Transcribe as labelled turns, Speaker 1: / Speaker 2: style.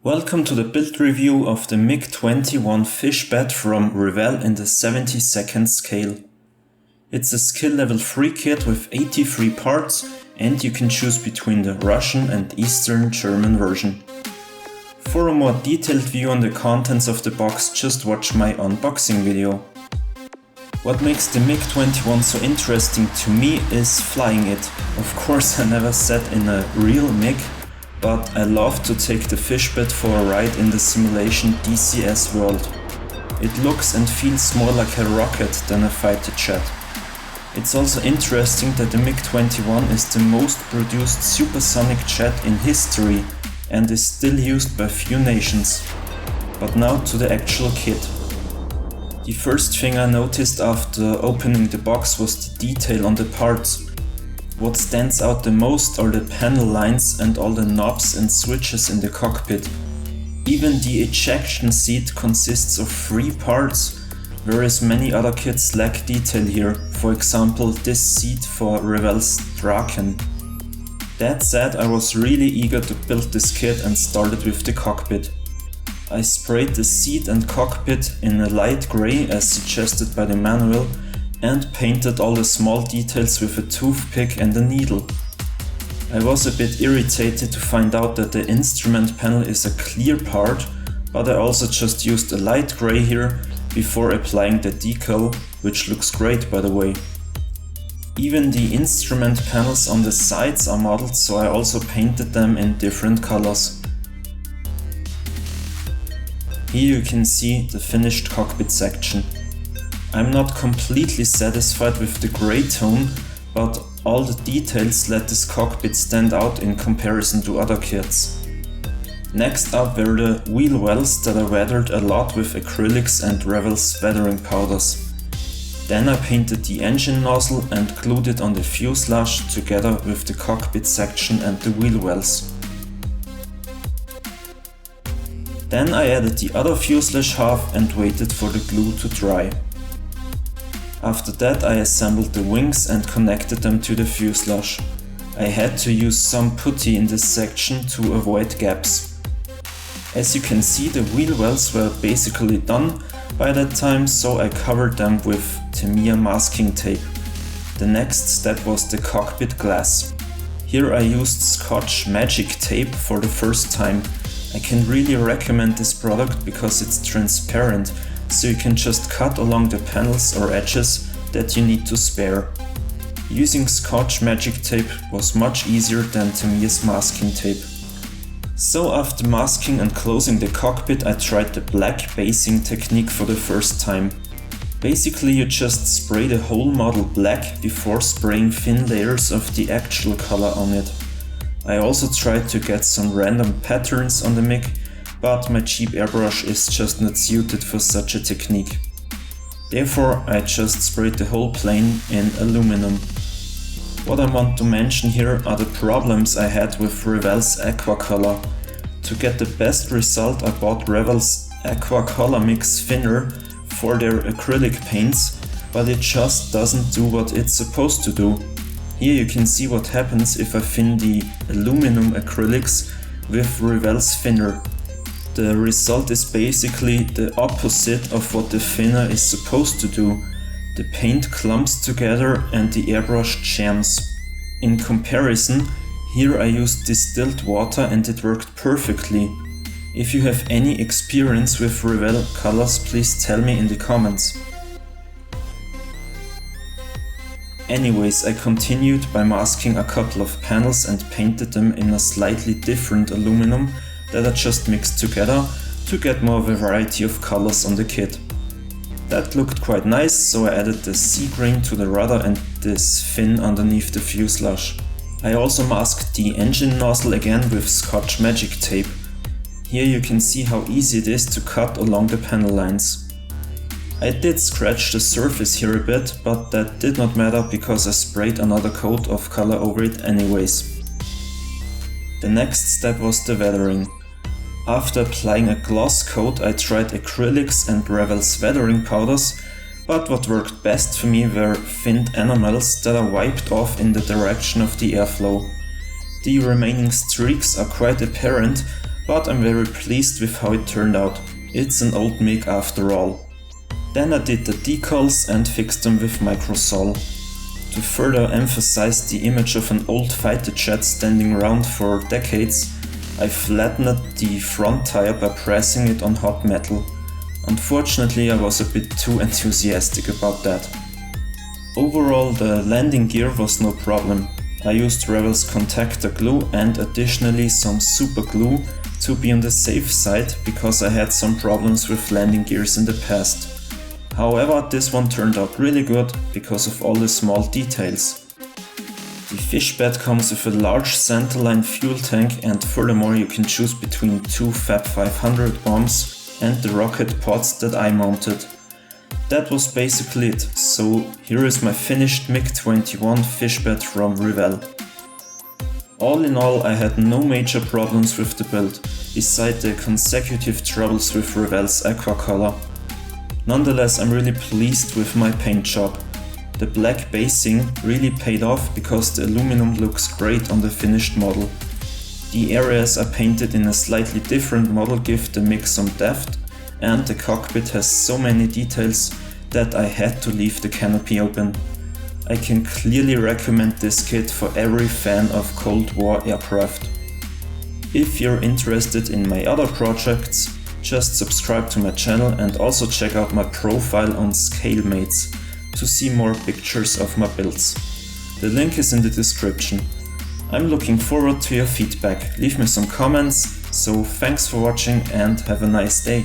Speaker 1: Welcome to the build review of the MiG-21 fish bed from Revell in the 70-second scale. It's a skill level 3 kit with 83 parts and you can choose between the Russian and Eastern German version. For a more detailed view on the contents of the box, just watch my unboxing video. What makes the MiG-21 so interesting to me is flying it. Of course I never sat in a real MiG, but I love to take the fish bed for a ride in the simulation DCS world. It looks and feels more like a rocket than a fighter jet. It's also interesting that the MiG-21 is the most produced supersonic jet in history and is still used by few nations. But now to the actual kit. The first thing I noticed after opening the box was the detail on the parts. What stands out the most are the panel lines and all the knobs and switches in the cockpit. Even the ejection seat consists of 3 parts, whereas many other kits lack detail here, for example this seat for Revell's Draken. That said, I was really eager to build this kit and started with the cockpit. I sprayed the seat and cockpit in a light grey as suggested by the manual, and painted all the small details with a toothpick and a needle. I was a bit irritated to find out that the instrument panel is a clear part, but I also just used a light grey here before applying the decal, which looks great by the way. Even the instrument panels on the sides are modeled, so I also painted them in different colors. Here you can see the finished cockpit section. I'm not completely satisfied with the grey tone, but all the details let this cockpit stand out in comparison to other kits. Next up were the wheel wells that I weathered a lot with acrylics and Revell's weathering powders. Then I painted the engine nozzle and glued it on the fuselage together with the cockpit section and the wheel wells. Then I added the other fuselage half and waited for the glue to dry. After that I assembled the wings and connected them to the fuselage. I had to use some putty in this section to avoid gaps. As you can see, the wheel wells were basically done by that time, so I covered them with Tamiya masking tape. The next step was the cockpit glass. Here I used Scotch Magic Tape for the first time. I can really recommend this product because it's transparent, so you can just cut along the panels or edges that you need to spare. Using Scotch Magic Tape was much easier than Tamiya's masking tape. So after masking and closing the cockpit, I tried the black basing technique for the first time. Basically you just spray the whole model black before spraying thin layers of the actual color on it. I also tried to get some random patterns on the MiG, but my cheap airbrush is just not suited for such a technique. Therefore I just sprayed the whole plane in aluminum. What I want to mention here are the problems I had with Revell's Aqua Color. To get the best result I bought Revell's Aqua Color Mix Thinner for their acrylic paints, but it just doesn't do what it's supposed to do. Here you can see what happens if I thin the aluminum acrylics with Revell's thinner. The result is basically the opposite of what the thinner is supposed to do. The paint clumps together and the airbrush jams. In comparison, here I used distilled water and it worked perfectly. If you have any experience with Revell colors, please tell me in the comments. Anyways, I continued by masking a couple of panels and painted them in a slightly different aluminum that I just mixed together to get more variety of colors on the kit. That looked quite nice, so I added the sea green to the rudder and this fin underneath the fuselage. I also masked the engine nozzle again with Scotch Magic Tape. Here you can see how easy it is to cut along the panel lines. I did scratch the surface here a bit, but that did not matter because I sprayed another coat of color over it anyways. The next step was the weathering. After applying a gloss coat I tried acrylics and Revell's weathering powders, but what worked best for me were thinned enamels that are wiped off in the direction of the airflow. The remaining streaks are quite apparent, but I'm very pleased with how it turned out. It's an old MiG after all. Then I did the decals and fixed them with Microsol. To further emphasize the image of an old fighter jet standing around for decades, I flattened the front tire by pressing it on hot metal. Unfortunately, I was a bit too enthusiastic about that. Overall, the landing gear was no problem. I used Revell's contactor glue and additionally some super glue to be on the safe side because I had some problems with landing gears in the past. However, this one turned out really good because of all the small details. The fish bed comes with a large centerline fuel tank, and furthermore you can choose between two Fab 500 bombs and the rocket pods that I mounted. That was basically it, so here is my finished MiG-21 fish bed from Revell. All in all, I had no major problems with the build, beside the consecutive troubles with Revell's Aquacolor. Nonetheless, I'm really pleased with my paint job. The black basing really paid off because the aluminum looks great on the finished model. The areas I painted in a slightly different model give the MiG some depth, and the cockpit has so many details that I had to leave the canopy open. I can clearly recommend this kit for every fan of Cold War aircraft. If you're interested in my other projects, just subscribe to my channel and also check out my profile on ScaleMates to see more pictures of my builds. The link is in the description. I'm looking forward to your feedback. Leave me some comments, so thanks for watching and have a nice day.